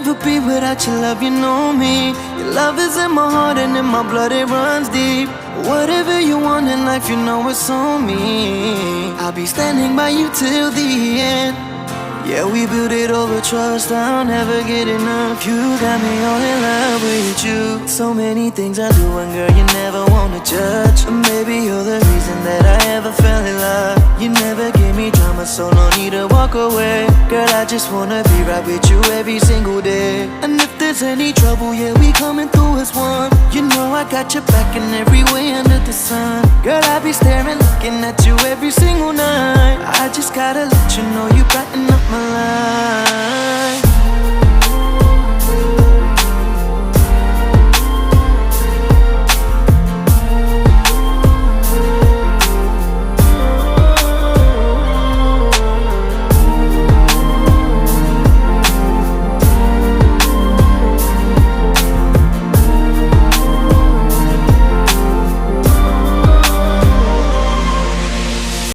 never be without your love, you know me. Your love is in my heart and in my blood, it runs deep. Whatever you want in life, you know it's on me. I'll be standing by you till the end. Yeah, we built it over trust, I'll never get enough. You got me all in love with you. So many things I do and girl, you never wanna judge. Maybe you're the reason that I ever fell in love. You never give me drama, so no need to walk away. Girl, I just wanna be right with you every single day. And if there's any trouble, yeah, we coming through as one. You know I got your back in every way under the sun. Girl, I be staring, looking at you every single night. I just gotta let you know you brighten up my life.